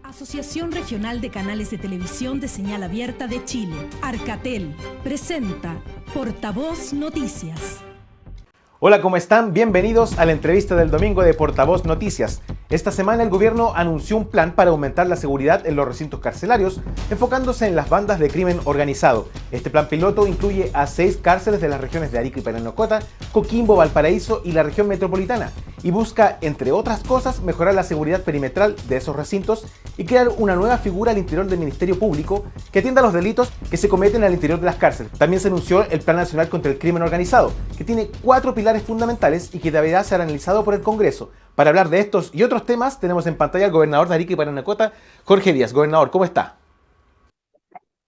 Asociación Regional de Canales de Televisión de Señal Abierta de Chile, Arcatel, presenta Portavoz Noticias. Hola, ¿cómo están? Bienvenidos a la entrevista del domingo de Portavoz Noticias. Esta semana el gobierno anunció un plan para aumentar la seguridad en los recintos carcelarios, enfocándose en las bandas de crimen organizado. Este plan piloto incluye a 6 cárceles de las regiones de Arica y Parinacota, Coquimbo, Valparaíso y la región metropolitana, y busca, entre otras cosas, mejorar la seguridad perimetral de esos recintos y crear una nueva figura al interior del Ministerio Público que atienda los delitos que se cometen al interior de las cárceles. También se anunció el Plan Nacional contra el Crimen Organizado, que tiene 4 pilares fundamentales y que deberá ser analizado por el Congreso. Para hablar de estos y otros temas, tenemos en pantalla al gobernador de Arica y Parinacota, Jorge Díaz. Gobernador, ¿cómo está?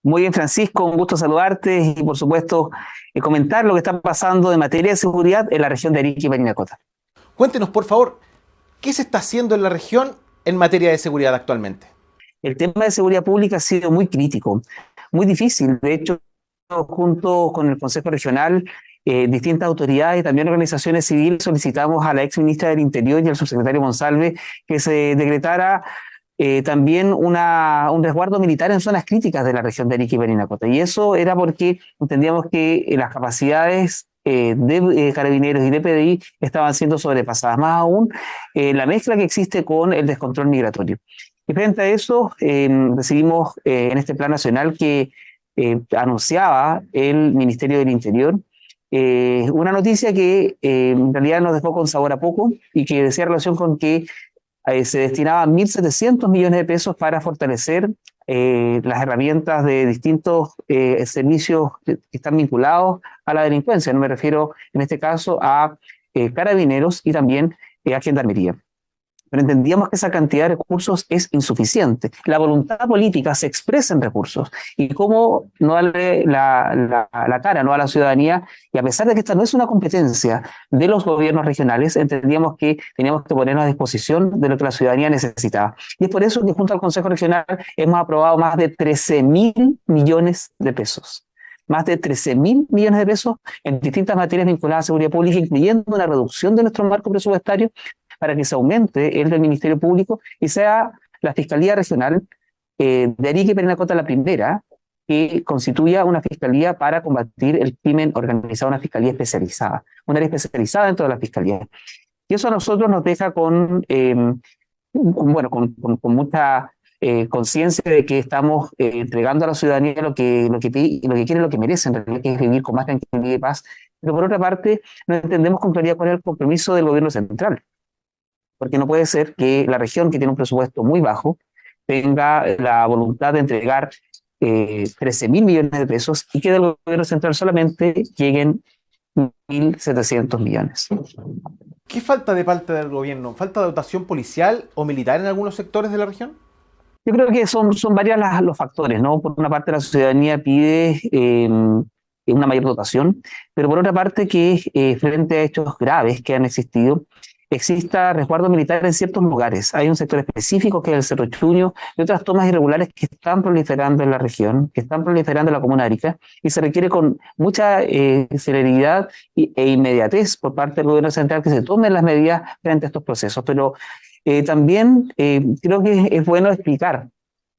Muy bien, Francisco, un gusto saludarte y, por supuesto, comentar lo que está pasando en materia de seguridad en la región de Arica y Parinacota. Cuéntenos, por favor, ¿qué se está haciendo en la región en materia de seguridad actualmente? El tema de seguridad pública ha sido muy crítico, muy difícil. De hecho, junto con el Consejo Regional, distintas autoridades y también organizaciones civiles solicitamos a la ex ministra del Interior y al subsecretario Monsalve que se decretara también un resguardo militar en zonas críticas de la región de Arica y Parinacota. Y eso era porque entendíamos que las capacidades de carabineros y de PDI estaban siendo sobrepasadas, más aún la mezcla que existe con el descontrol migratorio. Y frente a eso, recibimos en este plan nacional que anunciaba el Ministerio del Interior una noticia que en realidad nos dejó con sabor a poco y que decía relación con que se destinaban 1.700 millones de pesos para fortalecer las herramientas de distintos servicios que están vinculados a la delincuencia. No me refiero en este caso a carabineros y también a gendarmería. Pero entendíamos que esa cantidad de recursos es insuficiente. La voluntad política se expresa en recursos. Y cómo no darle la cara, ¿no?, a la ciudadanía, y a pesar de que esta no es una competencia de los gobiernos regionales, entendíamos que teníamos que ponernos a disposición de lo que la ciudadanía necesitaba. Y es por eso que junto al Consejo Regional hemos aprobado más de 13.000 millones de pesos. Más de 13.000 millones de pesos en distintas materias vinculadas a seguridad pública, incluyendo una reducción de nuestro marco presupuestario para que se aumente el del Ministerio Público y sea la Fiscalía Regional de Arica y Parinacota la primera que constituya una fiscalía para combatir el crimen organizado, una fiscalía especializada, un área especializada dentro de la fiscalía. Y eso a nosotros nos deja con mucha conciencia de que estamos entregando a la ciudadanía lo que quiere, lo que merece, en realidad, que es vivir con más tranquilidad y paz. Pero por otra parte, no entendemos con claridad cuál es el compromiso del gobierno central. Porque no puede ser que la región, que tiene un presupuesto muy bajo, tenga la voluntad de entregar 13.000 millones de pesos y que del gobierno central solamente lleguen 1.700 millones. ¿Qué falta de parte del gobierno? ¿Falta de dotación policial o militar en algunos sectores de la región? Yo creo que son varios los factores, ¿no? Por una parte, la ciudadanía pide una mayor dotación, pero por otra parte que frente a hechos graves que han existido, exista resguardo militar en ciertos lugares. Hay un sector específico que es el Cerro Chuño y otras tomas irregulares que están proliferando en la región, que están proliferando en la comuna de Arica, y se requiere con mucha celeridad e inmediatez por parte del gobierno central que se tomen las medidas frente a estos procesos. Pero también creo que es bueno explicar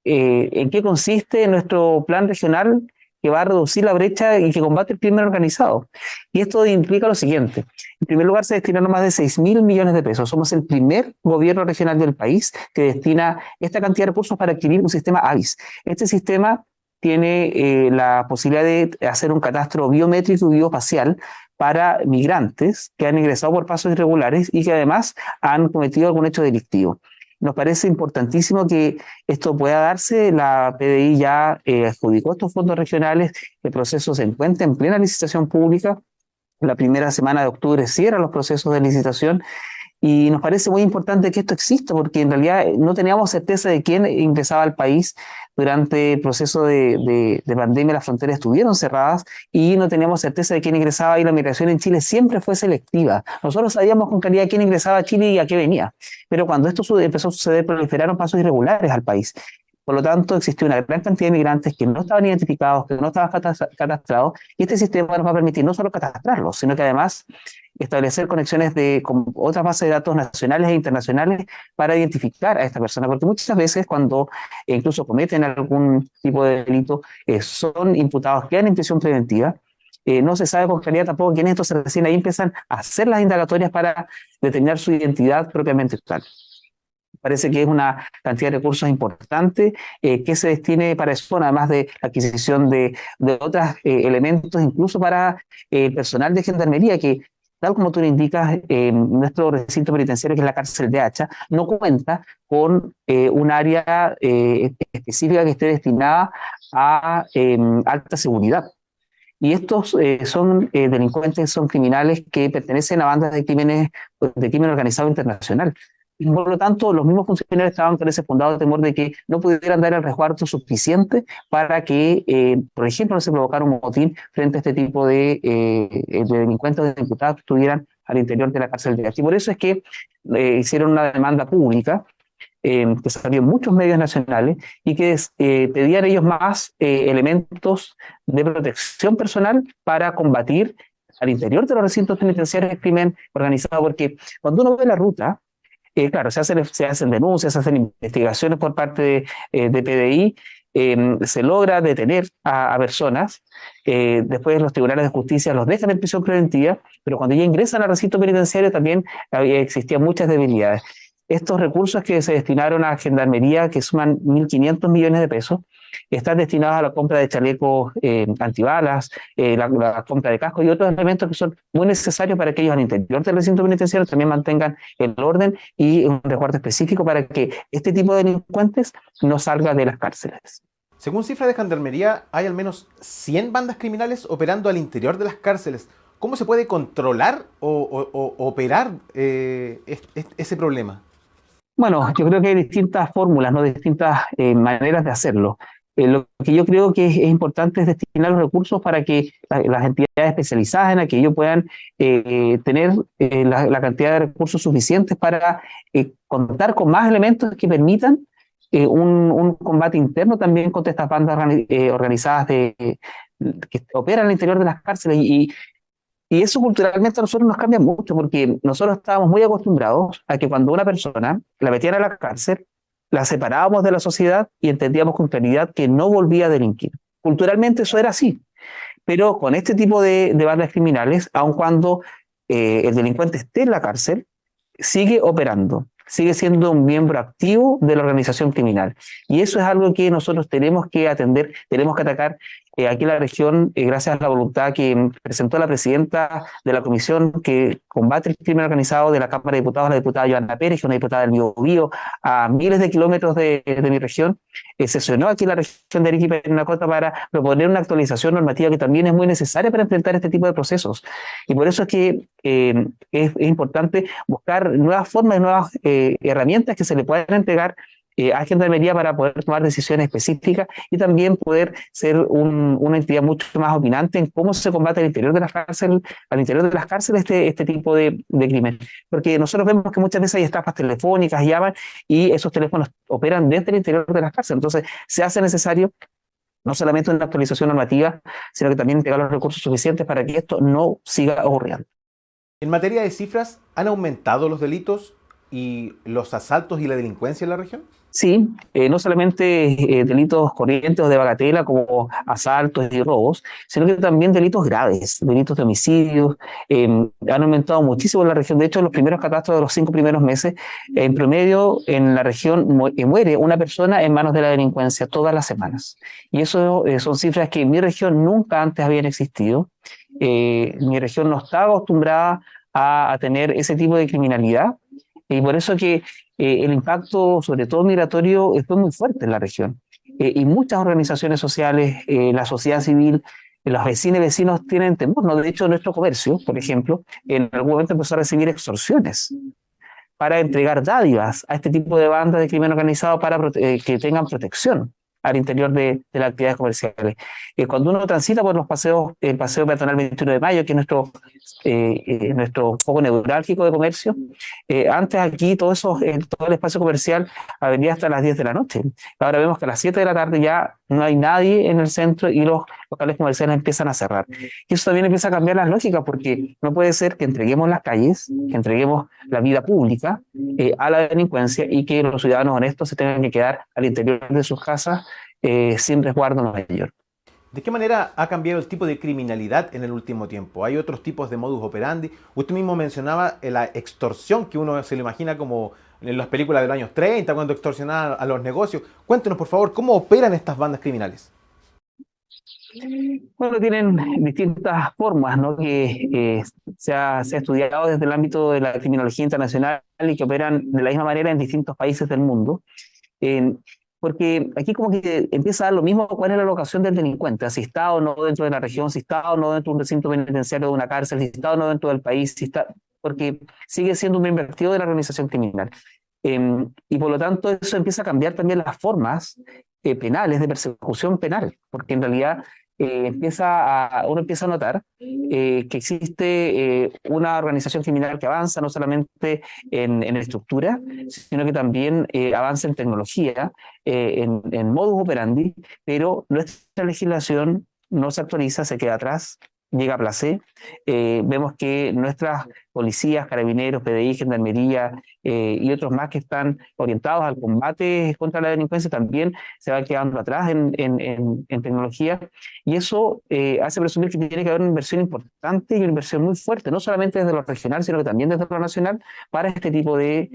en qué consiste nuestro plan regional que va a reducir la brecha y que combate el crimen organizado. Y esto implica lo siguiente. En primer lugar, se destinaron más de 6.000 millones de pesos. Somos el primer gobierno regional del país que destina esta cantidad de recursos para adquirir un sistema AVIS. Este sistema tiene la posibilidad de hacer un catastro biométrico y biofacial para migrantes que han ingresado por pasos irregulares y que además han cometido algún hecho delictivo. Nos parece importantísimo que esto pueda darse. La PDI ya adjudicó estos fondos regionales. El proceso se encuentra en plena licitación pública. La primera semana de octubre cierran los procesos de licitación y nos parece muy importante que esto exista porque en realidad no teníamos certeza de quién ingresaba al país. Durante el proceso de pandemia las fronteras estuvieron cerradas y no teníamos certeza de quién ingresaba y la migración en Chile siempre fue selectiva. Nosotros sabíamos con claridad quién ingresaba a Chile y a qué venía, pero cuando esto empezó a suceder proliferaron pasos irregulares al país. Por lo tanto, existió una gran cantidad de migrantes que no estaban identificados, que no estaban catastrados, y este sistema nos va a permitir no solo catastrarlos, sino que además establecer conexiones con otras bases de datos nacionales e internacionales para identificar a esta persona, porque muchas veces cuando incluso cometen algún tipo de delito, son imputados, quedan en prisión preventiva, no se sabe con claridad tampoco quién es, entonces recién ahí empiezan a hacer las indagatorias para determinar su identidad propiamente tal. Parece que es una cantidad de recursos importante que se destine para eso, además de la adquisición de otros elementos, incluso para el personal de gendarmería, que tal como tú lo indicas, nuestro recinto penitenciario, que es la cárcel de Hacha, no cuenta con un área específica que esté destinada a alta seguridad. Y estos son delincuentes, son criminales que pertenecen a bandas de crimen organizado internacional. Por lo tanto, los mismos funcionarios estaban con ese fundado temor de que no pudieran dar el resguardo suficiente para que, por ejemplo, no se provocara un motín frente a este tipo de delincuentes o de imputados que estuvieran al interior de la cárcel de Hacha. Y por eso es que hicieron una demanda pública que salió en muchos medios nacionales y que pedían ellos más elementos de protección personal para combatir al interior de los recintos penitenciarios el crimen organizado, porque cuando uno ve la ruta, claro, se hacen denuncias, se hacen investigaciones por parte de PDI, se logra detener a personas, después los tribunales de justicia los dejan en prisión preventiva, pero cuando ya ingresan al recinto penitenciario también existían muchas debilidades. Estos recursos que se destinaron a Gendarmería, que suman 1.500 millones de pesos, están destinados a la compra de chalecos antibalas, la compra de cascos y otros elementos que son muy necesarios para que ellos al interior del recinto penitenciario también mantengan el orden y un resguardo específico para que este tipo de delincuentes no salga de las cárceles. Según cifras de Gendarmería, hay al menos 100 bandas criminales operando al interior de las cárceles. ¿Cómo se puede controlar o operar ese problema? Bueno, yo creo que hay distintas fórmulas, ¿no? Distintas maneras de hacerlo. Lo que yo creo que es importante es destinar los recursos para que las entidades especializadas en aquello puedan tener la cantidad de recursos suficientes para contar con más elementos que permitan un combate interno también contra estas bandas organizadas que operan al interior de las cárceles. Y eso culturalmente a nosotros nos cambia mucho, porque nosotros estábamos muy acostumbrados a que cuando una persona la metían a la cárcel, la separábamos de la sociedad y entendíamos con claridad que no volvía a delinquir. Culturalmente eso era así, pero con este tipo de bandas criminales, aun cuando el delincuente esté en la cárcel, sigue operando, sigue siendo un miembro activo de la organización criminal. Y eso es algo que nosotros tenemos que atender, tenemos que atacar aquí en la región, gracias a la voluntad que presentó la presidenta de la Comisión que combate el crimen organizado de la Cámara de Diputados, la diputada Joana Pérez, una diputada del Biobío, a miles de kilómetros de mi región. Sesionó aquí en la región de Arequipa y Parinacota para proponer una actualización normativa que también es muy necesaria para enfrentar este tipo de procesos. Y por eso es que es importante buscar nuevas formas, nuevas herramientas que se le puedan entregar a Gendarmería para poder tomar decisiones específicas y también poder ser una entidad mucho más opinante en cómo se combate al interior de las cárceles este tipo de crimen. Porque nosotros vemos que muchas veces hay estafas telefónicas, llaman y esos teléfonos operan desde el interior de las cárceles. Entonces se hace necesario no solamente una actualización normativa, sino que también entregar los recursos suficientes para que esto no siga ocurriendo. En materia de cifras, ¿han aumentado los delitos y los asaltos y la delincuencia en la región? Sí, no solamente delitos corrientes o de bagatela como asaltos y robos, sino que también delitos graves, delitos de homicidios, han aumentado muchísimo en la región. De hecho, en los primeros catastros de los 5 primeros meses, en promedio en la región muere una persona en manos de la delincuencia todas las semanas. Y eso son cifras que en mi región nunca antes habían existido. Mi región no estaba acostumbrada a tener ese tipo de criminalidad. Y por eso que el impacto, sobre todo migratorio, fue muy fuerte en la región. Y muchas organizaciones sociales, la sociedad civil, los vecinos y vecinos tienen temor, ¿no? De hecho, nuestro comercio, por ejemplo, en algún momento empezó a recibir extorsiones para entregar dádivas a este tipo de bandas de crimen organizado para que tengan protección. al interior de las actividades comerciales. Cuando uno transita por los paseos, el paseo peatonal 21 de mayo, que es nuestro foco neurálgico de comercio, antes aquí todo el espacio comercial abría hasta las 10 de la noche. Ahora vemos que a las 7 de la tarde ya no hay nadie en el centro y los locales comerciales empiezan a cerrar. Y eso también empieza a cambiar las lógicas, porque no puede ser que entreguemos las calles, que entreguemos la vida pública a la delincuencia y que los ciudadanos honestos se tengan que quedar al interior de sus casas sin resguardo mayor. ¿De qué manera ha cambiado el tipo de criminalidad en el último tiempo? ¿Hay otros tipos de modus operandi? Usted mismo mencionaba la extorsión, que uno se lo imagina como en las películas de los años 30, cuando extorsionaban a los negocios. Cuéntenos, por favor, ¿cómo operan estas bandas criminales? Bueno, tienen distintas formas, ¿no? Que se ha estudiado desde el ámbito de la criminología internacional y que operan de la misma manera en distintos países del mundo. Porque aquí como que empieza a dar lo mismo cuál es la locación del delincuente, si está o no dentro de la región, si está o no dentro de un recinto penitenciario de una cárcel, si está o no dentro del país, si está, porque sigue siendo un miembro activo de la organización criminal. Y por lo tanto eso empieza a cambiar también las formas penales, de persecución penal, porque en realidad uno empieza a notar que existe una organización criminal que avanza no solamente en estructura, sino que también avanza en tecnología, en modus operandi, pero nuestra legislación no se actualiza, se queda atrás, llega a placé. Vemos que nuestras policías, carabineros, PDI, gendarmería y otros más que están orientados al combate contra la delincuencia también se van quedando atrás en tecnología, y eso hace presumir que tiene que haber una inversión importante y una inversión muy fuerte, no solamente desde lo regional, sino que también desde lo nacional para este tipo de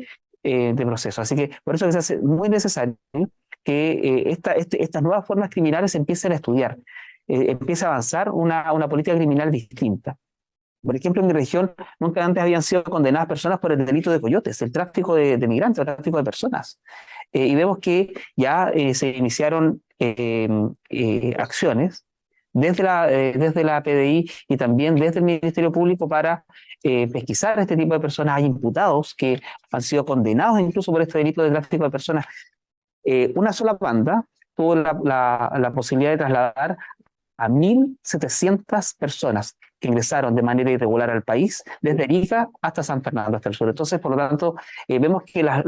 procesos. Así que por eso que se hace muy necesario que estas nuevas formas criminales se empiecen a estudiar. Empieza a avanzar una política criminal distinta. Por ejemplo, en mi región nunca antes habían sido condenadas personas por el delito de coyotes, el tráfico de migrantes, el tráfico de personas. Y vemos que ya se iniciaron acciones desde la PDI y también desde el Ministerio Público para pesquisar este tipo de personas. Hay imputados que han sido condenados incluso por este delito de tráfico de personas. Una sola banda tuvo la posibilidad de trasladar a 1.700 personas que ingresaron de manera irregular al país, desde Arica hasta San Fernando, hasta el sur. Entonces, por lo tanto, vemos que las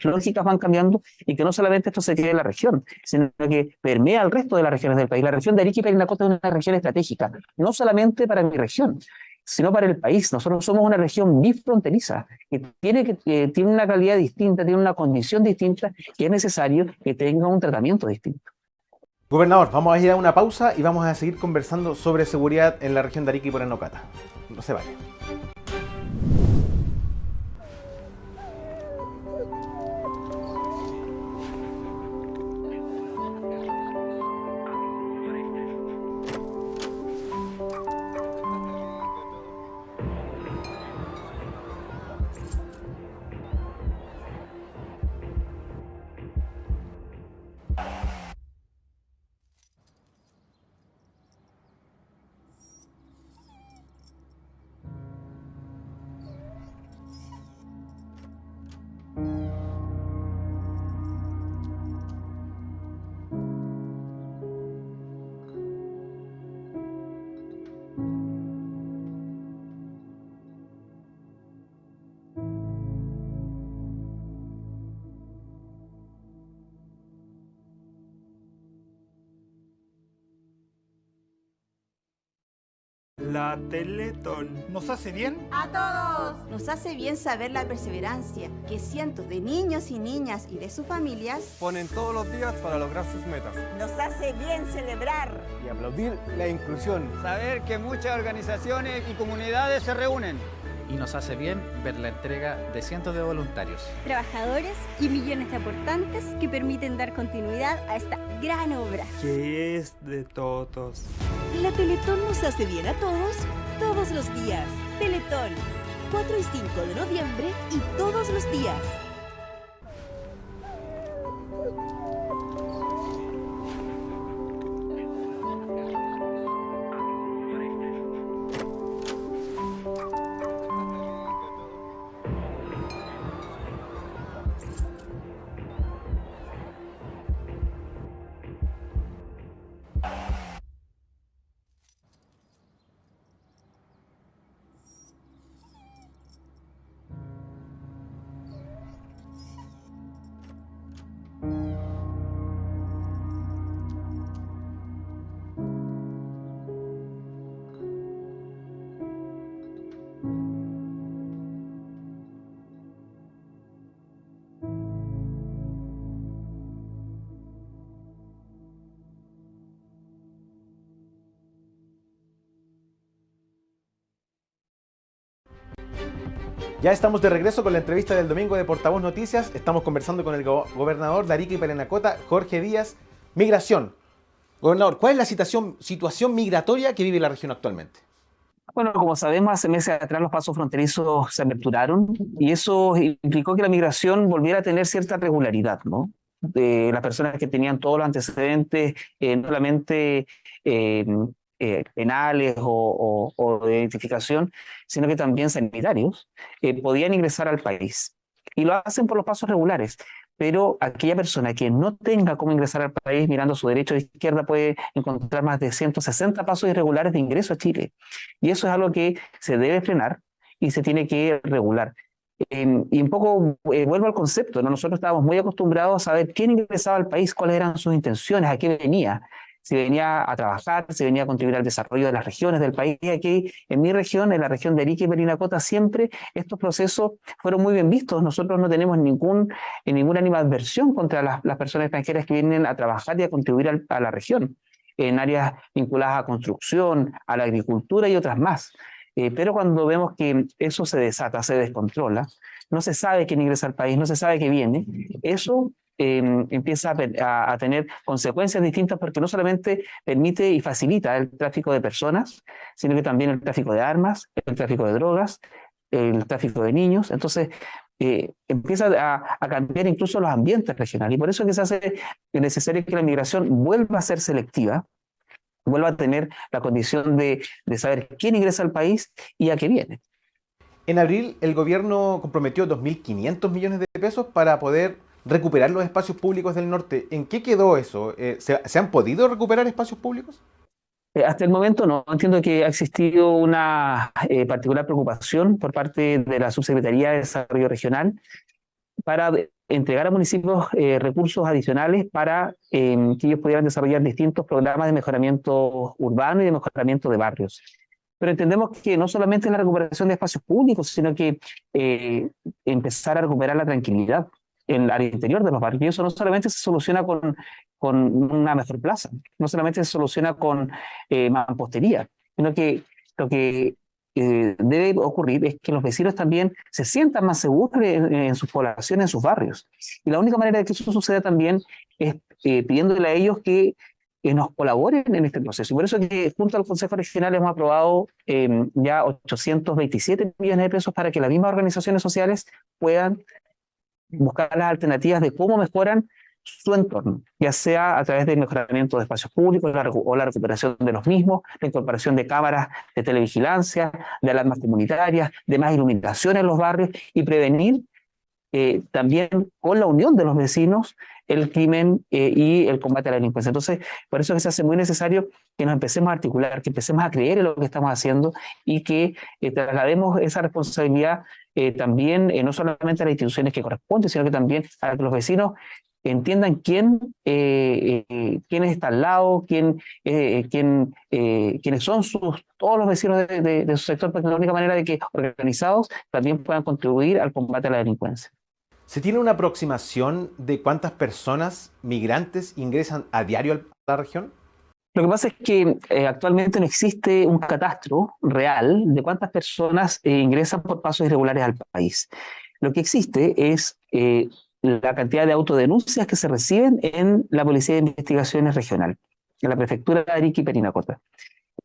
lógicas van cambiando y que no solamente esto se queda en la región, sino que permea al resto de las regiones del país. La región de Arica y Parinacota es una región estratégica, no solamente para mi región, sino para el país. Nosotros somos una región bifronteriza que tiene una calidad distinta, tiene una condición distinta, y es necesario que tenga un tratamiento distinto. Gobernador, vamos a ir a una pausa y vamos a seguir conversando sobre seguridad en la región de Arica y Parinacota. No se vayan. La Teletón. ¿Nos hace bien? ¡A todos! Nos hace bien saber la perseverancia que cientos de niños y niñas y de sus familias ponen todos los días para lograr sus metas. Nos hace bien celebrar y aplaudir la inclusión. Saber que muchas organizaciones y comunidades se reúnen. Y nos hace bien ver la entrega de cientos de voluntarios, trabajadores y millones de aportantes que permiten dar continuidad a esta gran obra. Que es de todos. La Teletón nos hace bien a todos, todos los días. Teletón, 4 y 5 de noviembre y todos los días. Ya estamos de regreso con la entrevista del domingo de Portavoz Noticias. Estamos conversando con el gobernador de Arica y Parinacota, Jorge Díaz. Migración. Gobernador, ¿cuál es la situación migratoria que vive la región actualmente? Bueno, como sabemos, hace meses atrás los pasos fronterizos se aperturaron y eso implicó que la migración volviera a tener cierta regularidad, ¿no? De las personas que tenían todos los antecedentes, no solamente penales o de identificación, sino que también sanitarios, podían ingresar al país. Y lo hacen por los pasos regulares. Pero aquella persona que no tenga cómo ingresar al país mirando a su derecha o izquierda puede encontrar más de 160 pasos irregulares de ingreso a Chile. Y eso es algo que se debe frenar y se tiene que regular. Y un poco vuelvo al concepto, ¿no? Nosotros estábamos muy acostumbrados a saber quién ingresaba al país, cuáles eran sus intenciones, a qué venía. Si venía a trabajar, si venía a contribuir al desarrollo de las regiones del país. Aquí en mi región, en la región de Arica y Parinacota, siempre estos procesos fueron muy bien vistos. Nosotros no tenemos ninguna animadversión contra las personas extranjeras que vienen a trabajar y a contribuir a la región, en áreas vinculadas a construcción, a la agricultura y otras más. Pero cuando vemos que eso se desata, se descontrola, no se sabe quién ingresa al país, no se sabe qué viene, eso empieza a tener consecuencias distintas porque no solamente permite y facilita el tráfico de personas, sino que también el tráfico de armas, el tráfico de drogas, el tráfico de niños. Entonces empieza a cambiar incluso los ambientes regionales y por eso es que se hace necesario que la migración vuelva a ser selectiva, vuelva a tener la condición de saber quién ingresa al país y a qué viene. En abril el gobierno comprometió 2.500 millones de pesos para poder recuperar los espacios públicos del norte. ¿En qué quedó eso? ¿Se han podido recuperar espacios públicos? Hasta el momento no. Entiendo que ha existido una particular preocupación por parte de la Subsecretaría de Desarrollo Regional para entregar a municipios recursos adicionales para que ellos pudieran desarrollar distintos programas de mejoramiento urbano y de mejoramiento de barrios. Pero entendemos que no solamente es la recuperación de espacios públicos, sino que empezar a recuperar la tranquilidad al interior de los barrios. Y eso no solamente se soluciona con una mejor plaza, no solamente se soluciona con mampostería, sino que lo que debe ocurrir es que los vecinos también se sientan más seguros en sus poblaciones, en sus barrios. Y la única manera de que eso suceda también es pidiéndole a ellos que nos colaboren en este proceso. Y por eso que junto al Consejo Regional hemos aprobado ya 827 millones de pesos para que las mismas organizaciones sociales puedan buscar las alternativas de cómo mejoran su entorno, ya sea a través del mejoramiento de espacios públicos o la recuperación de los mismos, la incorporación de cámaras de televigilancia, de alarmas comunitarias, de más iluminación en los barrios y prevenir también con la unión de los vecinos el crimen y el combate a la delincuencia. Entonces, por eso es que se hace muy necesario que nos empecemos a articular, que empecemos a creer en lo que estamos haciendo y que traslademos esa responsabilidad también no solamente a las instituciones que corresponden, sino que también a que los vecinos entiendan quién está al lado, quiénes son todos los vecinos de su sector, porque es la única manera de que organizados también puedan contribuir al combate a la delincuencia. ¿Se tiene una aproximación de cuántas personas migrantes ingresan a diario a la región? Lo que pasa es que actualmente no existe un catastro real de cuántas personas ingresan por pasos irregulares al país. Lo que existe es la cantidad de autodenuncias que se reciben en la Policía de Investigaciones Regional, en la Prefectura de Arica y Parinacota.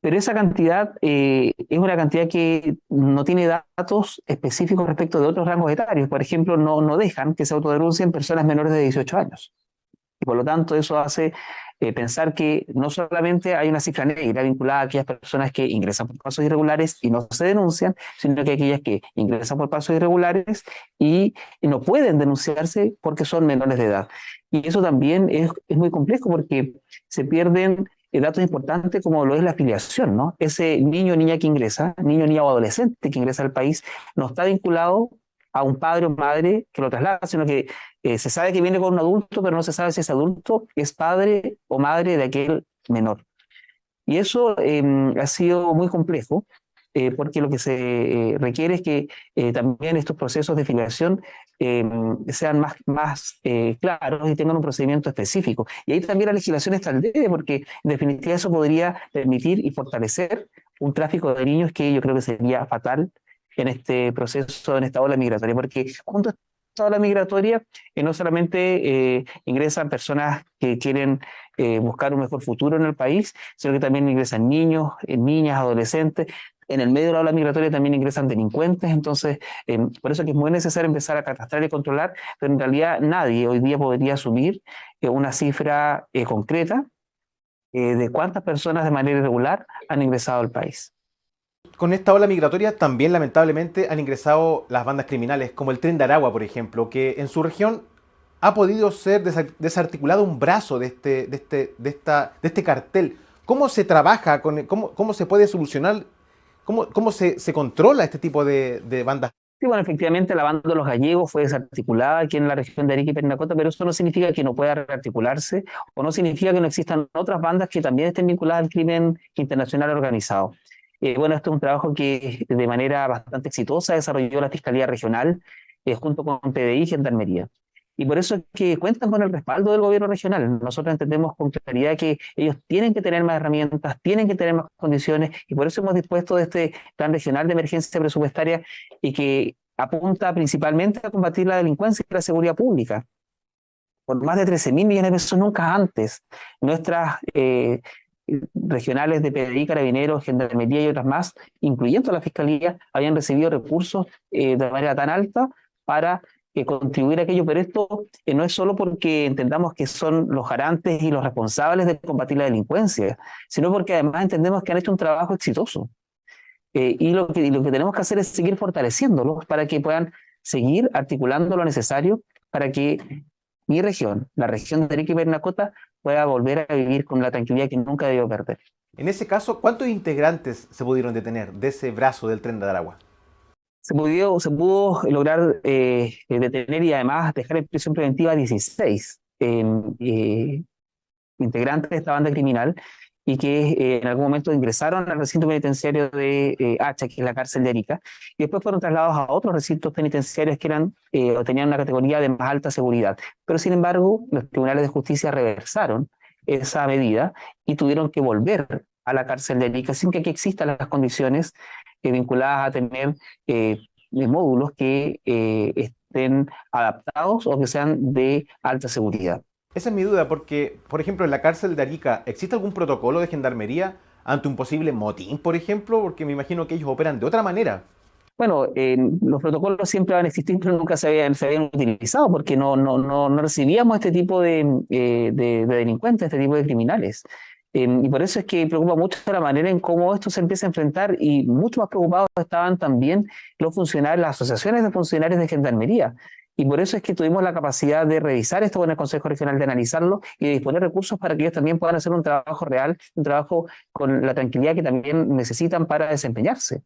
Pero esa cantidad es una cantidad que no tiene datos específicos respecto de otros rangos etarios. Por ejemplo, no dejan que se autodenuncien personas menores de 18 años. Y por lo tanto, eso hace pensar que no solamente hay una cifra negra vinculada a aquellas personas que ingresan por pasos irregulares y no se denuncian, sino que aquellas que ingresan por pasos irregulares y no pueden denunciarse porque son menores de edad. Y eso también es muy complejo porque se pierden datos importantes como lo es la afiliación, ¿no? Ese niño o niña que ingresa, niño, niña o adolescente que ingresa al país, no está vinculado a un padre o madre que lo traslada, sino que se sabe que viene con un adulto, pero no se sabe si ese adulto es padre o madre de aquel menor. Y eso ha sido muy complejo, porque lo que se requiere es que también estos procesos de filiación sean más claros y tengan un procedimiento específico. Y ahí también la legislación está al debe, porque en definitiva eso podría permitir y fortalecer un tráfico de niños que yo creo que sería fatal en este proceso, en esta ola migratoria, porque junto a esta ola migratoria no solamente ingresan personas que quieren buscar un mejor futuro en el país, sino que también ingresan niños, niñas, adolescentes. En el medio de la ola migratoria también ingresan delincuentes, entonces por eso es que es muy necesario empezar a catastrar y controlar, pero en realidad nadie hoy día podría asumir una cifra concreta de cuántas personas de manera irregular han ingresado al país. Con esta ola migratoria también lamentablemente han ingresado las bandas criminales, como el Tren de Aragua, por ejemplo, que en su región ha podido ser desarticulado un brazo de este cartel. ¿Cómo se trabaja, cómo se puede solucionar, cómo se controla este tipo de bandas? Sí, bueno, efectivamente la banda de los gallegos fue desarticulada aquí en la región de Arica y Parinacota, pero eso no significa que no pueda rearticularse o no significa que no existan otras bandas que también estén vinculadas al crimen internacional organizado. Bueno, esto es un trabajo que de manera bastante exitosa desarrolló la Fiscalía Regional junto con PDI y Gendarmería. Y por eso es que cuentan con el respaldo del gobierno regional. Nosotros entendemos con claridad que ellos tienen que tener más herramientas, tienen que tener más condiciones, y por eso hemos dispuesto de este plan regional de emergencia presupuestaria y que apunta principalmente a combatir la delincuencia y la seguridad pública. Por más de 13.000 millones de pesos nunca antes. Nuestras regionales de PDI, Carabineros, Gendarmería y otras más, incluyendo la Fiscalía, habían recibido recursos de manera tan alta para contribuir a aquello, pero esto no es solo porque entendamos que son los garantes y los responsables de combatir la delincuencia, sino porque además entendemos que han hecho un trabajo exitoso. Y lo que tenemos que hacer es seguir fortaleciéndolos para que puedan seguir articulando lo necesario para que mi región, la región de Arica y Parinacota, pueda volver a vivir con la tranquilidad que nunca debió perder. En ese caso, ¿cuántos integrantes se pudieron detener de ese brazo del Tren de Aragua? Se pudo lograr detener y además dejar en prisión preventiva a 16 integrantes de esta banda criminal y que en algún momento ingresaron al recinto penitenciario de Hacha, que es la cárcel de Arica, y después fueron trasladados a otros recintos penitenciarios que eran o tenían una categoría de más alta seguridad. Pero sin embargo, los tribunales de justicia reversaron esa medida y tuvieron que volver a la cárcel de Arica sin que aquí existan las condiciones vinculadas a tener módulos que estén adaptados o que sean de alta seguridad. Esa es mi duda, porque, por ejemplo, en la cárcel de Arica, ¿existe algún protocolo de gendarmería ante un posible motín, por ejemplo? Porque me imagino que ellos operan de otra manera. Bueno, los protocolos siempre van a existir, pero nunca se habían utilizado, porque no recibíamos este tipo de delincuentes, este tipo de criminales. Y por eso es que preocupa mucho la manera en cómo esto se empieza a enfrentar, y mucho más preocupados estaban también los funcionarios, las asociaciones de funcionarios de gendarmería. Y por eso es que tuvimos la capacidad de revisar esto con el Consejo Regional, de analizarlo y de disponer recursos para que ellos también puedan hacer un trabajo real, un trabajo con la tranquilidad que también necesitan para desempeñarse.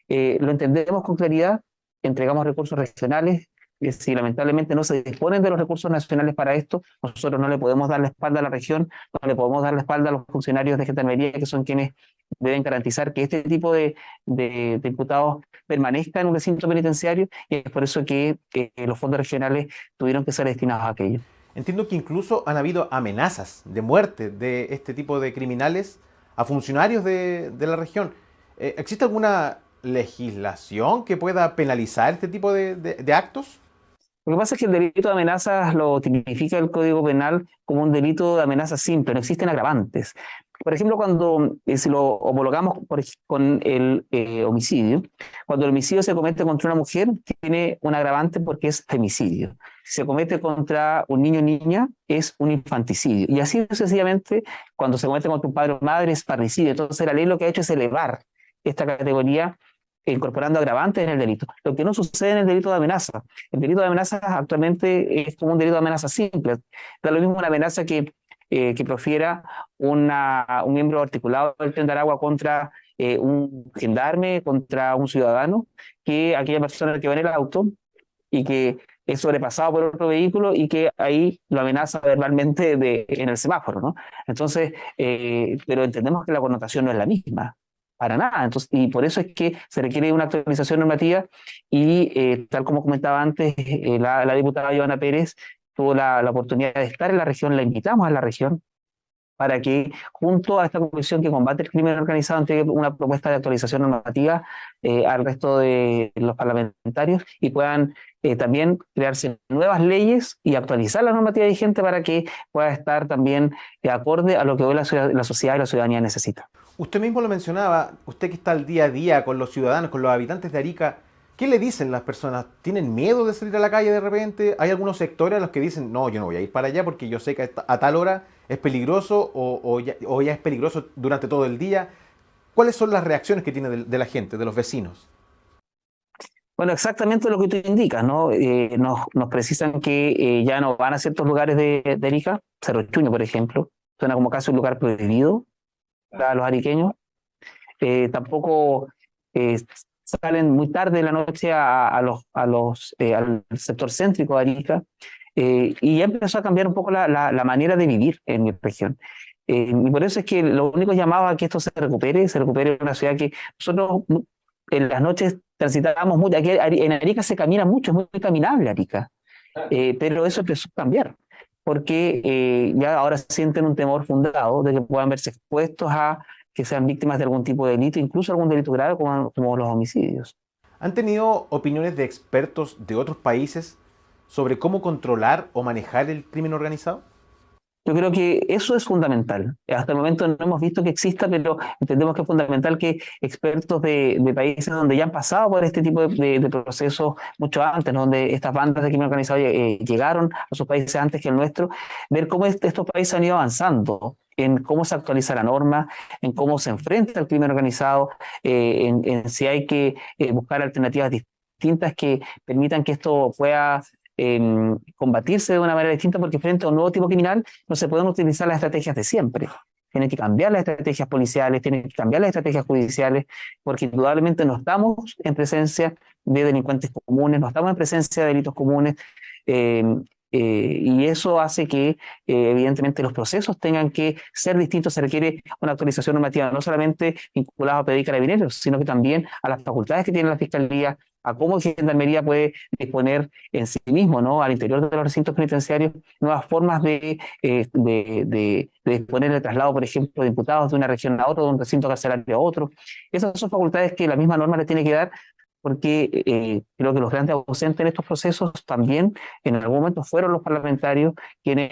Lo entendemos con claridad, entregamos recursos regionales. Si lamentablemente no se disponen de los recursos nacionales para esto, nosotros no le podemos dar la espalda a la región, no le podemos dar la espalda a los funcionarios de gendarmería, que son quienes deben garantizar que este tipo de imputados permanezca en un recinto penitenciario, y es por eso que los fondos regionales tuvieron que ser destinados a aquello. Entiendo que incluso han habido amenazas de muerte de este tipo de criminales a funcionarios de la región. ¿Existe alguna legislación que pueda penalizar este tipo de actos? Lo que pasa es que el delito de amenazas lo tipifica el Código Penal como un delito de amenaza simple, no existen agravantes. Por ejemplo, cuando si lo homologamos con el homicidio, cuando el homicidio se comete contra una mujer, tiene un agravante porque es femicidio. Si se comete contra un niño o niña, es un infanticidio. Y así sucesivamente, cuando se comete contra un padre o madre, es parricidio. Entonces la ley lo que ha hecho es elevar esta categoría, incorporando agravantes en el delito. Lo que no sucede en el delito de amenaza. El delito de amenaza actualmente es como un delito de amenaza simple. Da lo mismo una amenaza que profiera un miembro articulado del Tren de Aragua contra un gendarme, contra un ciudadano, que aquella persona que va en el auto y que es sobrepasado por otro vehículo y que ahí lo amenaza verbalmente en el semáforo, ¿no? Entonces, pero entendemos que la connotación no es la misma. Para nada. Entonces, y por eso es que se requiere una actualización normativa y tal como comentaba antes, la diputada Joana Pérez tuvo la oportunidad de estar en la región, la invitamos a la región para que junto a esta comisión que combate el crimen organizado entregue una propuesta de actualización normativa al resto de los parlamentarios y puedan también crearse nuevas leyes y actualizar la normativa vigente para que pueda estar también acorde a lo que hoy la sociedad y la ciudadanía necesita. Usted mismo lo mencionaba, usted que está al día a día con los ciudadanos, con los habitantes de Arica, ¿qué le dicen las personas? ¿Tienen miedo de salir a la calle de repente? ¿Hay algunos sectores a los que dicen, no, yo no voy a ir para allá porque yo sé que a tal hora es peligroso o ya es peligroso durante todo el día? ¿Cuáles son las reacciones que tiene de la gente, de los vecinos? Bueno, exactamente lo que tú indicas, ¿no? Nos precisan que ya no van a ciertos lugares de Arica, Cerro Chuño, por ejemplo, suena como casi un lugar prohibido para los ariqueños. Tampoco salen muy tarde en la noche al sector céntrico de Arica, y ya empezó a cambiar un poco la manera de vivir en mi región. Y por eso es que lo único llamaba a que esto se recupere una ciudad que nosotros en las noches transitábamos mucho. Aquí en Arica se camina mucho, es muy caminable Arica, pero eso empezó a cambiar, porque ya ahora sienten un temor fundado de que puedan verse expuestos a que sean víctimas de algún tipo de delito, incluso algún delito grave como los homicidios. ¿Han tenido opiniones de expertos de otros países sobre cómo controlar o manejar el crimen organizado? Yo creo que eso es fundamental. Hasta el momento no hemos visto que exista, pero entendemos que es fundamental que expertos de países donde ya han pasado por este tipo de procesos mucho antes, ¿no? Donde estas bandas de crimen organizado llegaron a sus países antes que el nuestro, ver cómo estos países han ido avanzando en cómo se actualiza la norma, en cómo se enfrenta el crimen organizado, en si hay que buscar alternativas distintas que permitan que esto pueda combatirse de una manera distinta, porque frente a un nuevo tipo criminal no se pueden utilizar las estrategias de siempre. Tienen que cambiar las estrategias policiales, tienen que cambiar las estrategias judiciales, porque indudablemente no estamos en presencia de delincuentes comunes, no estamos en presencia de delitos comunes, y eso hace que evidentemente los procesos tengan que ser distintos. Se requiere una actualización normativa no solamente vinculada a pedir carabineros, sino que también a las facultades que tiene la Fiscalía, a cómo Gendarmería puede disponer en sí mismo, ¿no? Al interior de los recintos penitenciarios, nuevas formas de disponer el traslado, por ejemplo, de imputados de una región a otra, de un recinto carcelario a otro. Esas son facultades que la misma norma le tiene que dar, porque creo que los grandes ausentes en estos procesos también en algún momento fueron los parlamentarios quienes,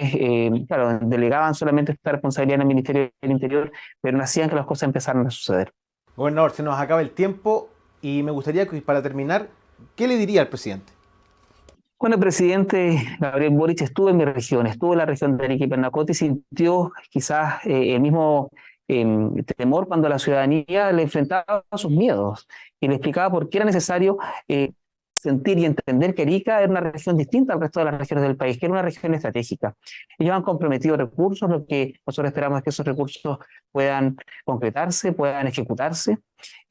claro, delegaban solamente esta responsabilidad en el Ministerio del Interior, pero no hacían que las cosas empezaran a suceder. Gobernador, se nos acaba el tiempo. Y me gustaría que, para terminar, ¿qué le diría al presidente? Bueno, el presidente Gabriel Boric estuvo en mi región, estuvo en la región de Arica y Pernacota y sintió quizás el mismo temor cuando la ciudadanía le enfrentaba a sus miedos y le explicaba por qué era necesario sentir y entender que Arica era una región distinta al resto de las regiones del país, que era una región estratégica. Ellos han comprometido recursos, lo que nosotros esperamos es que esos recursos puedan concretarse, puedan ejecutarse,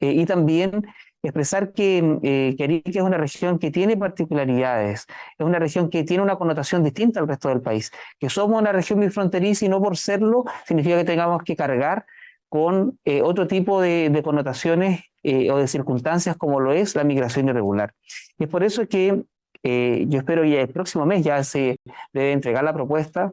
y también expresar que Arica es una región que tiene particularidades, es una región que tiene una connotación distinta al resto del país, que somos una región bifronteriza y no por serlo significa que tengamos que cargar con otro tipo de connotaciones o de circunstancias como lo es la migración irregular. Y es por eso que yo espero que el próximo mes ya se debe entregar la propuesta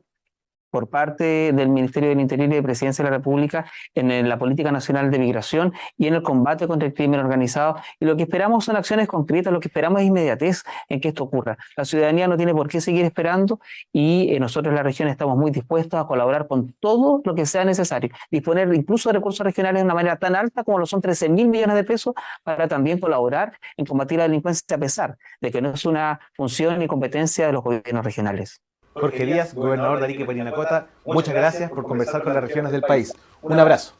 por parte del Ministerio del Interior y de Presidencia de la República en la Política Nacional de Migración y en el combate contra el crimen organizado. Y lo que esperamos son acciones concretas, lo que esperamos es inmediatez en que esto ocurra. La ciudadanía no tiene por qué seguir esperando y nosotros en la región estamos muy dispuestos a colaborar con todo lo que sea necesario. Disponer incluso de recursos regionales de una manera tan alta como lo son 13.000 millones de pesos para también colaborar en combatir la delincuencia, a pesar de que no es una función ni competencia de los gobiernos regionales. Jorge Díaz, gobernador de Arica y Parinacota, muchas gracias por conversar con las regiones del país. Un abrazo.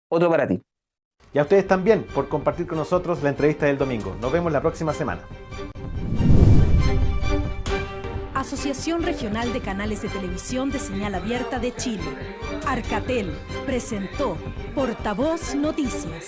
Otro para ti. Y a ustedes también por compartir con nosotros la entrevista del domingo. Nos vemos la próxima semana. Asociación Regional de Canales de Televisión de Señal Abierta de Chile, Arcatel, presentó Portavoz Noticias.